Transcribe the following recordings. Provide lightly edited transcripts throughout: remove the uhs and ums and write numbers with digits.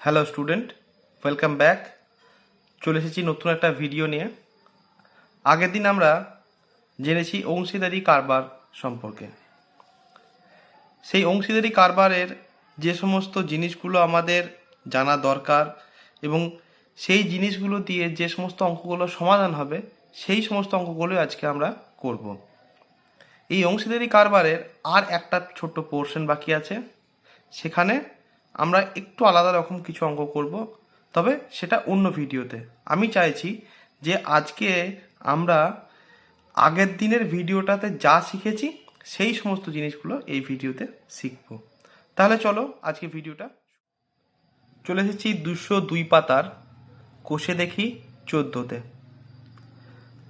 Hello student, welcome back. চলে এসেছি নতুন একটা ভিডিও নিয়ে। আগের দিন আমরা জেনেছি অংশীদারি কারবার সম্পর্কে। সেই অংশীদারি কারবারের যে সমস্ত জিনিসগুলো আমাদের জানা দরকার এবং সেই জিনিসগুলো দিয়ে যে সমস্ত অঙ্কগুলো সমাধান হবে সেই সমস্ত অঙ্কগুলোই আজকে আমরা করব। এই অংশীদারি কারবারের আর একটা ছোট্ট পোর্শন বাকি আছে, সেখানে আমরা একটু আলাদা রকম কিছু অঙ্ক করব, তবে সেটা অন্য ভিডিওতে। আমি চাইছি যে আজকে আমরা আগের দিনের ভিডিওটাতে যা শিখেছি সেই সমস্ত জিনিসগুলো এই ভিডিওতে শিখব। তাহলে চলো আজকে ভিডিওটা। চলে এসেছি 202 পাতার কোষে দেখি 14তে।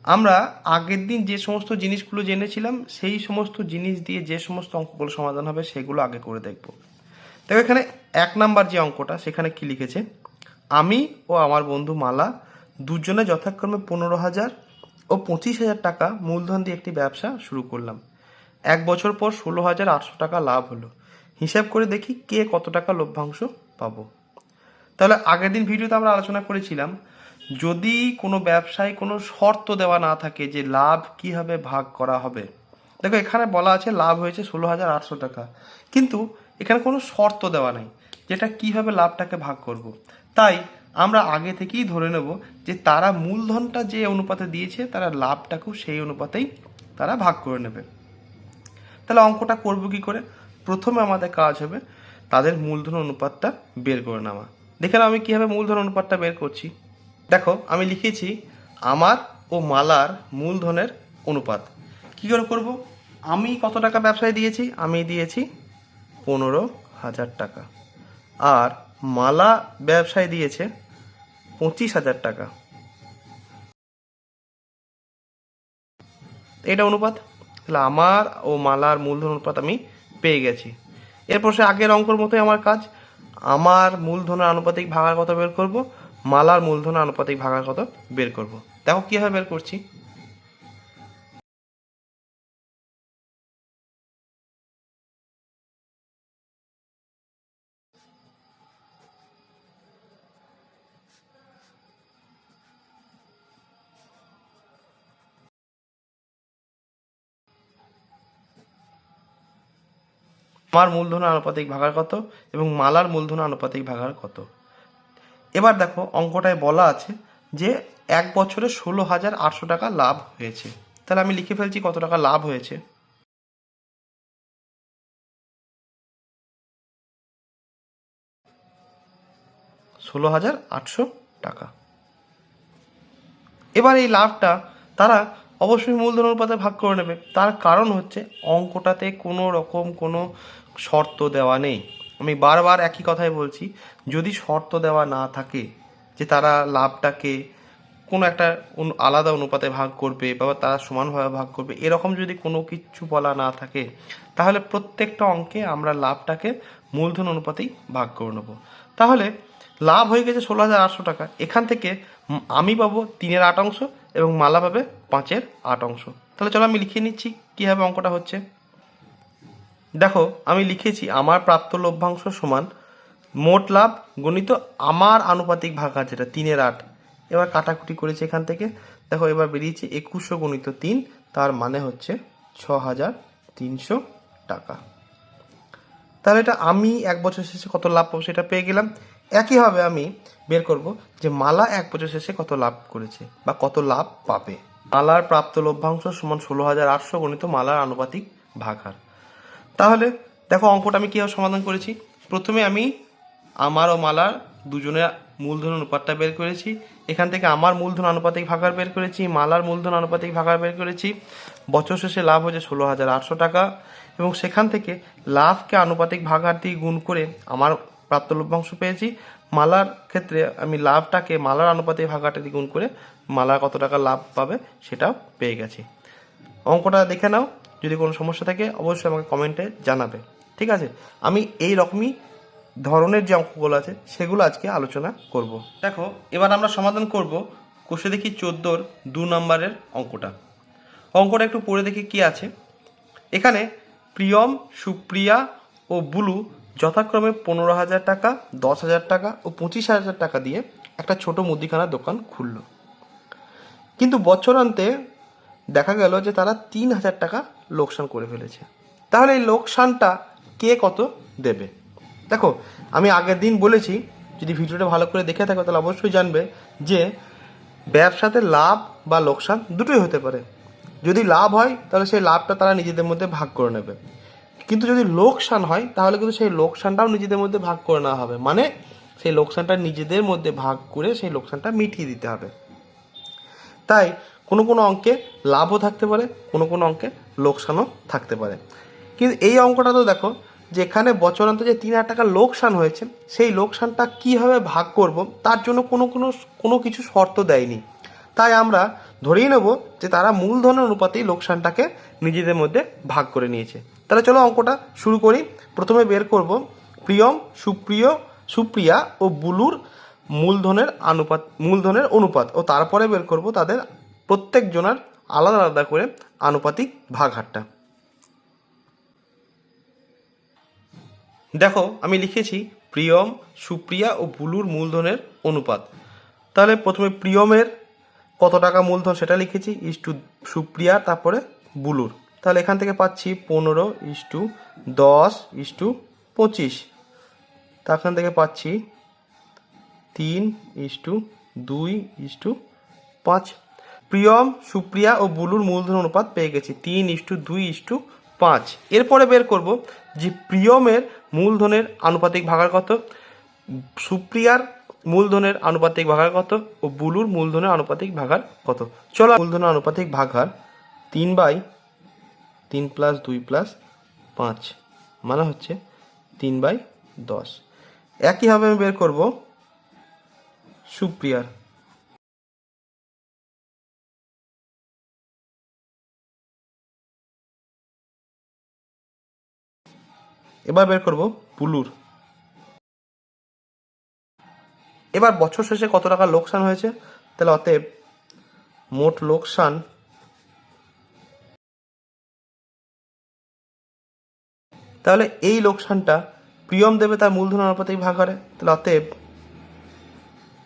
আমরা আগের দিন যে সমস্ত জিনিসগুলো জেনেছিলাম সেই সমস্ত জিনিস দিয়ে যে সমস্ত অঙ্কগুলো সমাধান হবে সেগুলো আগে করে দেখব। দেখো এখানে 1 নাম্বার যে অঙ্কটা, সেখানে কি লিখেছে, আমি ও আমার বন্ধু মালা দুজনে যথাক্রমে 15,000 ও 25,000 টাকা মূলধন দিয়ে একটি ব্যবসা শুরু করলাম। 1 বছর পর 16,800 টাকা লাভ হলো। হিসাব করে দেখি কে কত টাকা লভ্যাংশ পাবো। তাহলে আগের দিন ভিডিওতে আমরা আলোচনা করেছিলাম, যদি কোনো ব্যবসায় কোনো শর্ত দেওয়া না থাকে যে লাভ কীভাবে ভাগ করা হবে। দেখো এখানে বলা আছে লাভ হয়েছে 16,800 টাকা, কিন্তু এখানে কোনো শর্ত দেওয়া নেই যেটা কিভাবে লাভটাকে ভাগ করব। তাই আমরা আগে থেকেই ধরে নেব যে তারা মূলধনটা যে অনুপাতে দিয়েছে তারা লাভটাকেও সেই অনুপাতেই তারা ভাগ করে নেবে। তাহলে অঙ্কটা করব কি করে? প্রথমে আমাদের কাজ হবে তাদের মূলধন অনুপাতটা বের করে নেওয়া। দেখে নাও আমি কীভাবে মূলধন অনুপাতটা বের করছি। দেখো আমি লিখেছি আমার ও মালার মূলধনের অনুপাত। কী করে করব? আমি কত টাকা ব্যবসায় দিয়েছি? আমি দিয়েছি 15,000 টাকা, আর মালা ব্যবসায় দিয়েছে 25,000 টাকা। এটা অনুপাত। তাহলে আমার ও মালার মূলধন অনুপাত আমি পেয়ে গেছি। এরপর সে আগের অঙ্কর মতোই আমার কাজ, আমার মূলধনের আনুপাতিক ভাগার কত বের করব, মালার মূলধনের আনুপাতিক ভাগার কত বের করব। দেখো কীভাবে বের করছি। আমার মূলধনের আনুপাতিক ভাগার কত এবং মালার মূলধনের আনুপাতিক ভাগার কত। এবার দেখো অঙ্কটায় বলা আছে যে 1 বছরে 16,800 টাকা লাভ হয়েছে। তাহলে আমি লিখে ফেলছি কত টাকা লাভ হয়েছে। 16,800 টাকা। এবার এই লাভটা তারা অবশ্যই মূলধন অনুপাতে ভাগ করে নেবে। তার কারণ হচ্ছে অঙ্কটাতে কোনো রকম কোনো শর্ত দেওয়া নেই। আমি বারবার একই কথাই বলছি, যদি শর্ত দেওয়া না থাকে যে তারা লাভটাকে কোনো একটা আলাদা অনুপাতে ভাগ করবে বা তারা সমানভাবে ভাগ করবে, এরকম যদি কোনো কিছু বলা না থাকে তাহলে প্রত্যেকটা অঙ্কে আমরা লাভটাকে মূলধন অনুপাতেই ভাগ করে নেব। তাহলে লাভ হয়ে গেছে 16,800 টাকা। এখান থেকে আমি পাবো 3/8 অংশ এবং মালা পাবে 5/8 অংশ। তাহলে চলো আমি লিখে নিচ্ছি কীভাবে অঙ্কটা হচ্ছে। দেখো আমি লিখেছি আমার প্রাপ্ত লভ্যাংশ সমান মোট লাভ গণিত আমার আনুপাতিক ভাগা যেটা 3/8। এবার কাটাকুটি করেছি এখান থেকে। দেখো এবার বেরিয়েছে 2100 গণিত 3, তার মানে হচ্ছে 6,300 টাকা। তাহলে এটা আমি 1 বছর শেষে কত লাভ পাবো সেটা পেয়ে গেলাম। একইভাবে আমি বের করব যে মালা 1 বছর শেষে কত লাভ করেছে বা কত লাভ পাবে। মালার প্রাপ্ত লভ্যাংশ সমান 16,800 গণিত মালার আনুপাতিক ভাগার। তাহলে দেখো অঙ্কটা আমি কীভাবে সমাধান করেছি। প্রথমে আমি আমার ও মালার দুজনের মূলধন অনুপাতটা বের করেছি। এখান থেকে আমার মূলধন আনুপাতিক ভাগার বের করেছি, মালার মূলধন আনুপাতিক ভাগার বের করেছি। বছর শেষে লাভ হয়েছে 16,800 টাকা এবং সেখান থেকে লাভকে আনুপাতিক ভাগার দিয়ে গুণ করে আমার প্রাপ্ত লভ্যাংশ পেয়েছি। মালার ক্ষেত্রে আমি লাভটাকে মালার আনুপাতিক ভাগাটা দিয়ে গুণ করে মালার কত টাকা লাভ পাবে সেটাও পেয়ে গেছি। অঙ্কটা দেখে নাও, যদি কোনো সমস্যা থাকে অবশ্যই আমাকে কমেন্টে জানাবে। ঠিক আছে, আমি এই রকমই ধরনের যে অঙ্কগুলো আছে সেগুলো আজকে আলোচনা করব। দেখো এবার আমরা সমাধান করব কোষে দেখি 14-র 2 নম্বরের অঙ্কটা। অঙ্কটা একটু পড়ে দেখি কি আছে। এখানে প্রিয়ম, সুপ্রিয়া ও বুলু যথাক্রমে 15,000 টাকা, 10,000 টাকা ও 25,000 টাকা দিয়ে একটা ছোট মুদিখানার দোকান খুলল। কিন্তু বছরান্তে দেখা গেল যে তারা 3,000 টাকা লোকসান করে ফেলেছে। তাহলে এই লোকসানটা কে কত দেবে? দেখো, আমি আগের দিন বলেছি, যদি ভিডিওটা ভালো করে দেখে থাকো তাহলে অবশ্যই জানবে যে ব্যবসাতে লাভ বা লোকসান দুটোই হতে পারে। যদি লাভ হয় তাহলে সেই লাভটা তারা নিজেদের মধ্যে ভাগ করে নেবে, কিন্তু যদি লোকসান হয় তাহলে কিন্তু সেই লোকসানটাও নিজেদের মধ্যে ভাগ করে নেওয়া হবে, মানে সেই লোকসানটা নিজেদের মধ্যে ভাগ করে সেই লোকসানটা মিটিয়ে দিতে হবে। তাই কোনো কোনো অঙ্কে লাভও থাকতে পারে, কোনো কোনো অঙ্কে লোকসানও থাকতে পারে। কিন্তু এই অঙ্কটা তো দেখো, যেখানে বছরান্তে যে 3,000 টাকা লোকসান হয়েছে সেই লোকসানটা কীভাবে ভাগ করব তার জন্য কোনো কিছু শর্ত দেয়নি। তাই আমরা ধরেই নেব যে তারা মূলধনের অনুপাতেই লোকসানটাকে নিজেদের মধ্যে ভাগ করে নিয়েছে। তাহলে চলো অঙ্কটা শুরু করি। প্রথমে বের করব প্রিয়ম, সুপ্রিয়া ও বুলুর মূলধনের অনুপাত ও তারপরে বের করব তাদের প্রত্যেক জনের আলাদা আলাদা করে আনুপাতিক ভাগহারটা। দেখো, আমি লিখেছি প্রিয়ম, সুপ্রিয়া ও বুলুর মূলধনের অনুপাত। তাহলে প্রথমে প্রিয়মের কত টাকা মূলধন সেটা লিখেছি ইস্টু সুপ্রিয়া, তারপরে বুলুর। তাহলে এখান থেকে পাচ্ছি 15:10:25। এখান থেকে পাচ্ছি 3:2:5। প্রিয়ম, সুপ্রিয়া ও বুলুর মূলধন অনুপাত পেয়ে গেছি 3:2:5। এরপরে বের করব যে প্রিয়মের মূলধনের আনুপাতিক ভাগার কত, সুপ্রিয়ার মূলধনের আনুপাতিক ভাগার কত ও বুলুর মূলধনের আনুপাতিক ভাগার কত। চলো, মূলধনের আনুপাতিক ভাগার 3/3 + 2 + 5 মানে হচ্ছে 3/10। একইভাবে আমি বের করব সুপ্রিয়ার। এবার বের করব বুলুর। এবার বছর শেষে কত টাকা লোকসান হয়েছে, তাহলে অতএব মোট লোকসান তাহলে এই লোকসানটা প্রিয়ম দেবে তার মূলধন আনুপাতিক ভাগ হারে। তাহলে অতএব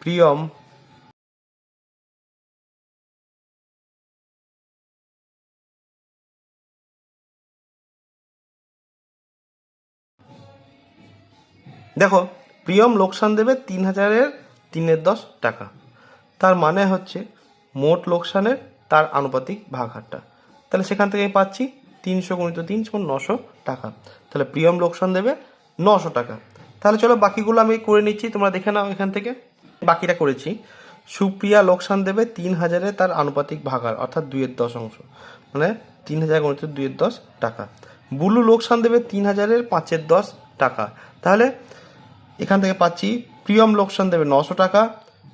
প্রিয়ম দেখো, প্রিয়ম লোকসান দেবে 3,000-এর 3/10 টাকা। তার মানে হচ্ছে মোট লোকসানের তার আনুপাতিক ভাগ হারটা। তাহলে সেখান থেকে পাচ্ছি 300 × 3 = 900 টাকা। তাহলে প্রিয়ম লোকসান দেবে 900 টাকা। তাহলে চলো বাকিগুলো আমি করে নিচ্ছি, তোমরা দেখে নাও এখান থেকে। বাকিটা করেছি। সুপ্রিয়া লোকসান দেবে 3,000-এ তার আনুপাতিক ভাগ হার, অর্থাৎ 2/10, মানে 3,000 × 2/10 টাকা। বুলু লোকসান দেবে 3,000-এর 5/10 টাকা। তাহলে এখান থেকে পাচ্ছি প্রিয়ম লোকসান দেবে 900 টাকা,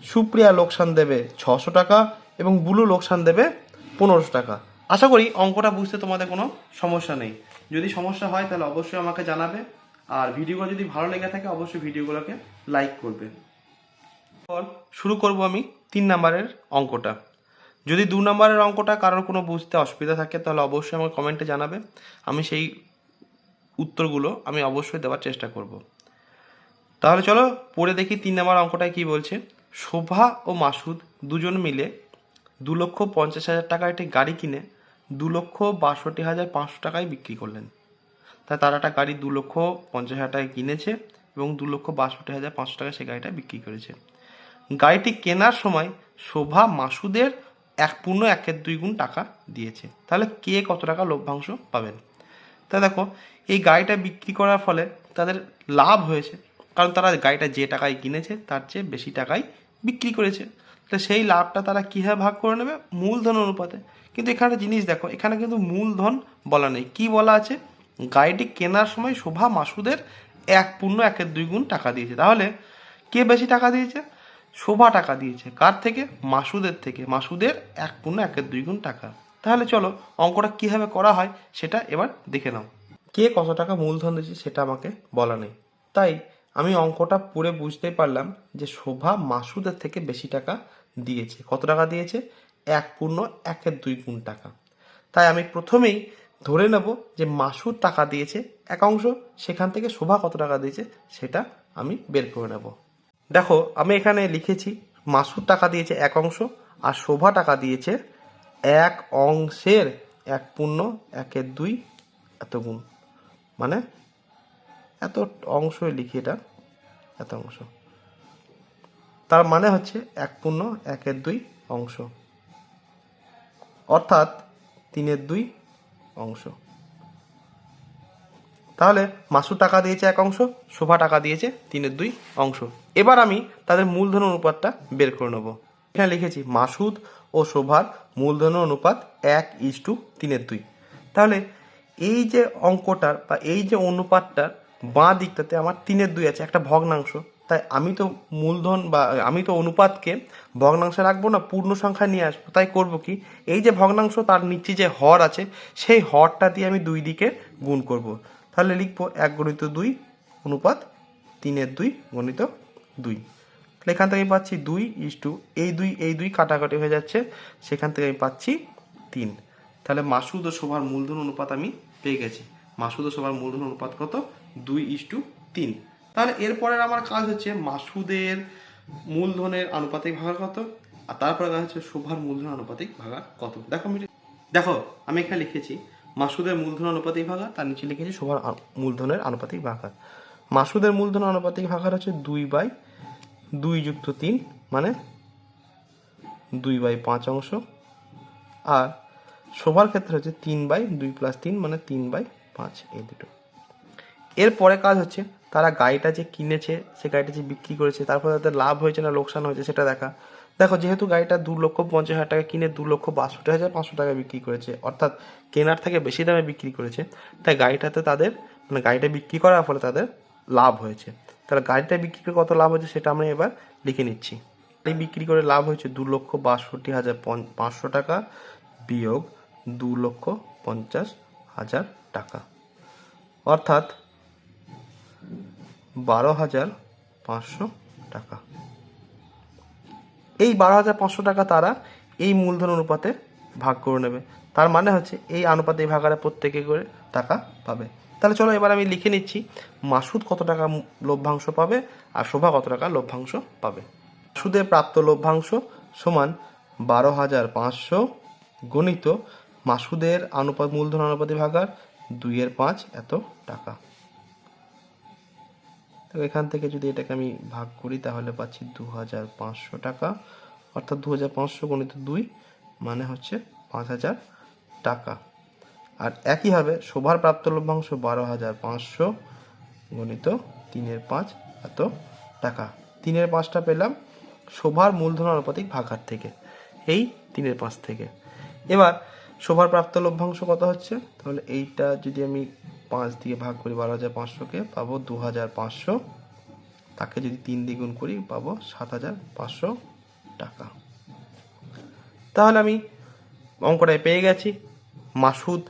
সুপ্রিয়া লোকসান দেবে 600 টাকা এবং বুলু লোকসান দেবে 1500 টাকা। আশা করি অঙ্কটা বুঝতে তোমাদের কোনো সমস্যা নেই। যদি সমস্যা হয় তাহলে অবশ্যই আমাকে জানাবে, আর ভিডিওগুলো যদি ভালো লেগে থাকে অবশ্যই ভিডিওগুলোকে লাইক করবে। শুরু করব আমি 3 নম্বরের অঙ্কটা। যদি 2 নম্বরের অঙ্কটা কারোর কোনো বুঝতে অসুবিধা থাকে তাহলে অবশ্যই আমাকে কমেন্টে জানাবে, আমি সেই উত্তরগুলো আমি অবশ্যই দেওয়ার চেষ্টা করব। তাহলে চলো পড়ে দেখি 3 নম্বর অঙ্কটায় কি বলছে। শোভা ও মাসুদ দুজন মিলে 2,50,000 টাকার একটি গাড়ি কিনে 2,62,500 টাকায় বিক্রি করলেন। তারা একটা গাড়ি 2,50,000 টাকায় কিনেছে এবং 2,62,500 টাকায় সেই গাড়িটা বিক্রি করেছে। গাড়িটি কেনার সময় শোভা মাসুদের 1.1 গুণ টাকা দিয়েছে। তাহলে কে কত টাকা লভ্যাংশ পাবেন? তা দেখো, এই গাড়িটা বিক্রি করার ফলে তাদের লাভ হয়েছে, কারণ তারা গাড়িটা যে টাকায় কিনেছে তার চেয়ে বেশি টাকায় বিক্রি করেছে। তো সেই লাভটা তারা কীভাবে ভাগ করে নেবে? মূলধন অনুপাতে। কিন্তু এখানে জিনিস দেখো, এখানে কিন্তু মূলধন বলা নেই। কি বলা আছে? গাড়িটি কেনার সময় শোভা মাসুদের 1.1 গুণ টাকা দিয়েছে। তাহলে কে বেশি টাকা দিয়েছে? শোভা টাকা দিয়েছে। কার থেকে? মাসুদের থেকে। মাসুদের 1.1 গুণ টাকা। তাহলে চলো অঙ্কটা কীভাবে করা হয় সেটা এবার দেখে নাও। কে কত টাকা মূলধন দিয়েছে সেটা আমাকে বলা নেই, তাই আমি অঙ্কটা পড়ে বুঝতেই পারলাম যে শোভা মাসুদের থেকে বেশি টাকা দিয়েছে। কত টাকা দিয়েছে? 1.1 গুণ টাকা। তাই আমি প্রথমেই ধরে নেব যে মাসুদ টাকা দিয়েছে একাংশ, সেখান থেকে শোভা কত টাকা দিয়েছে সেটা আমি বের করে নেব। দেখো আমি এখানে লিখেছি মাসুদ টাকা দিয়েছে এক অংশ আর শোভা টাকা দিয়েছে এক অংশের 1/1/2 এত গুণ, মানে এত অংশই লিখি, এটা এত অংশ, তার মানে হচ্ছে 1/1/2 অংশ, অর্থাৎ 3/2 অংশ। তাহলে মাসুদ টাকা দিয়েছে এক অংশ, শোভা টাকা দিয়েছে 3/2 অংশ। এবার আমি তাদের মূলধন অনুপাতটা বের করে নেব। এখানে লিখেছি মাসুদ ও শোভার মূলধন অনুপাত 1:3/2। তাহলে এই যে অঙ্কটার বা এই যে অনুপাতটার বাঁ দিকটাতে আমার 3/2 আছে, একটা ভগ্নাংশ, তাই আমি তো মূলধন বা আমি তো অনুপাতকে ভগ্নাংশে রাখবো না, পূর্ণ সংখ্যা নিয়ে আসবো। তাই করব কি, এই যে ভগ্নাংশ তার নিচে যে হর আছে সেই হরটা দিয়ে আমি দুই দিকে গুণ করব। তাহলে লিখবো 1/2 অনুপাত 3/2 গণিত 2। তাহলে এখান থেকে আমি পাচ্ছি 2:, এই দুই কাটাকাটি হয়ে যাচ্ছে, সেখান থেকে আমি পাচ্ছি 3। তাহলে মাসুদ ও শোভার মূলধন অনুপাত আমি পেয়ে গেছি। মাসুদ ও শোভার মূলধন অনুপাত কত? 2:3। তাহলে এরপরের আমার কাজ হচ্ছে মাসুদের মূলধনের আনুপাতিক ভাগার কত, আর তারপরে কাজ হচ্ছে শোভার মূলধন আনুপাতিক ভাগার কত। দেখো আমি এখানে লিখেছি মাসুদের মূলধন আনুপাতিক ভাগার, তার নিচে লিখেছি শোভার মূলধনের আনুপাতিক ভাগার। মাসুদের মূলধন আনুপাতিক ভাগার হচ্ছে 2/2 + 3, মানে 2/5 অংশ, আর শোভার ক্ষেত্রে হচ্ছে 3/2 + 3, মানে 3/5, এই দুটো। এরপরে কাজ হচ্ছে তারা গাড়িটা যে কিনেছে, সে গাড়িটা যে বিক্রি করেছে, তারপরে তাদের লাভ হয়েছে না লোকসান হয়েছে সেটা দেখা। দেখো যেহেতু গাড়িটা 2,50,000 টাকা কিনে 2,62,500 টাকা বিক্রি করেছে, অর্থাৎ কেনার থেকে বেশি দামে বিক্রি করেছে, তাই গাড়িটাতে তাদের মানে গাড়িটা বিক্রি করার ফলে তাদের লাভ হয়েছে। তাহলে গাড়িটা বিক্রি করে কত লাভ হয়েছে সেটা আমরা এবার লিখে নিচ্ছি। গাড়ি বিক্রি করে লাভ হয়েছে 2,62,500 টাকা বিয়োগ 2,50,000 টাকা, অর্থাৎ 12,500 টাকা। এই 12,500 টাকা তারা এই মূলধন অনুপাতে ভাগ করে নেবে। তার মানে হচ্ছে এই আনুপাতে ভাগারে প্রত্যেকে করে টাকা পাবে। তাহলে চলো এবার আমি লিখে নিচ্ছি মাসুদ কত টাকা লভ্যাংশ পাবে আর শোভা কত টাকা লভ্যাংশ পাবে। মাসুদের প্রাপ্ত লভ্যাংশ সমান 12,500 গণিত মাসুদের মূলধন আনুপাতিক ভাগার 2/5 এত টাকা। তো এখান থেকে যদি এটাকে আমি ভাগ করি তাহলে পাচ্ছি 2,500 টাকা, অর্থাৎ 2,500 × 2 মানে হচ্ছে 5,000 টাকা। আর একইভাবে শোভার প্রাপ্ত লভ্যাংশ 12,500 গণিত 3/5 এত টাকা। 3/5টা পেলাম শোভার মূলধন আনুপাতিক ভাগার থেকে, এই 3/5 থেকে। এবার শোভার প্রাপ্ত লভ্যাংশ কত হচ্ছে, তাহলে এইটা যদি আমি 5 দিয়ে ভাগ করি 12,500কে পাবো 2,500, তাকে যদি 3 দিয়ে গুণ করি পাবো 7,500 টাকা। তাহলে আমি অঙ্কটায় পেয়ে গেছি মাসুদ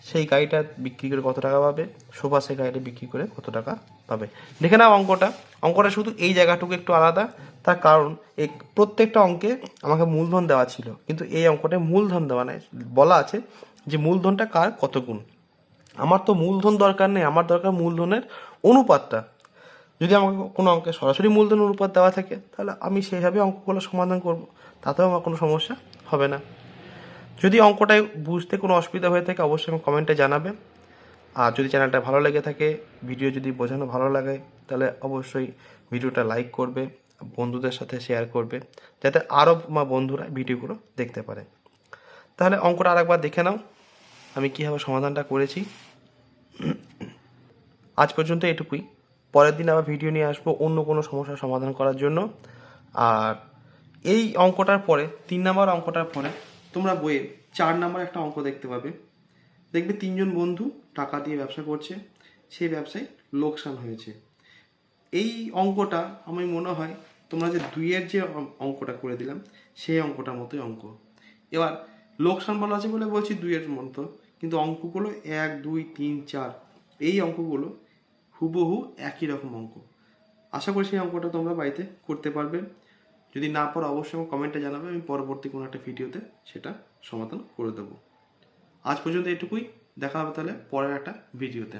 সেই গাড়িটা বিক্রি করে কত টাকা পাবে, শোভা সেই গাড়িটা বিক্রি করে কত টাকা পাবে। দেখে নাও অঙ্কটা শুধু এই জায়গাটুকু একটু আলাদা, তার কারণ এই প্রত্যেকটা অঙ্কে আমাকে মূলধন দেওয়া ছিল, কিন্তু এই অঙ্কটায় মূলধন দেওয়া নাই, বলা আছে যে মূলধনটা কার কত গুণ। আমার তো মূলধন দরকার নেই, আমার দরকার মূলধনের অনুপাতটা। যদি আমাকে কোনো অঙ্কে সরাসরি মূলধন অনুপাত দেওয়া থাকে তাহলে আমি সেইভাবে অঙ্কগুলো সমাধান করব, তাতেও আমার কোনো সমস্যা হবে না। যদি অঙ্কটায় বুঝতে কোনো অসুবিধা হয়ে থাকে অবশ্যই আমি কমেন্টে জানাবে। আর যদি চ্যানেলটা ভালো লেগে থাকে, ভিডিও যদি বোঝানো ভালো লাগে, তাহলে অবশ্যই ভিডিওটা লাইক করবে, বন্ধুদের সাথে শেয়ার করবে, যাতে আরও বন্ধুরা ভিডিওগুলো দেখতে পারে। তাহলে অঙ্কটা আরেকবার দেখে নাও আমি কীভাবে সমাধানটা করেছি। আজ পর্যন্ত এটুকুই। পরের দিন আবার ভিডিও নিয়ে আসবো অন্য কোনো সমস্যার সমাধান করার জন্য। আর এই অঙ্কটার পরে 3 নম্বর অঙ্কটার পরে তোমরা বইয়ে 4 নম্বর একটা অঙ্ক দেখতে পাবে। দেখবে 3 জন বন্ধু টাকা দিয়ে ব্যবসা করছে, সেই ব্যবসায় লোকসান হয়েছে। এই অঙ্কটা আমি মনে হয় তোমরা যে 2-এর যে অঙ্কটা করে দিলাম সেই অঙ্কটার মতোই অঙ্ক। এবার লোকসান বলা আছে বলে বলছি 2-এর মতো, কিন্তু অঙ্কগুলো 1, 2, 3, 4 এই অঙ্কগুলো হুবহু একই রকম অঙ্ক। আশা করি সেই অঙ্কটা তোমরা বাড়িতে করতে পারবে। যদি না পারো অবশ্যই আমার কমেন্টে জানাবে, আমি পরবর্তী কোনো একটা ভিডিওতে সেটা সমাধান করে দেবো। আজ পর্যন্ত এটুকুই। দেখা হবে তাহলে পরের একটা ভিডিওতে।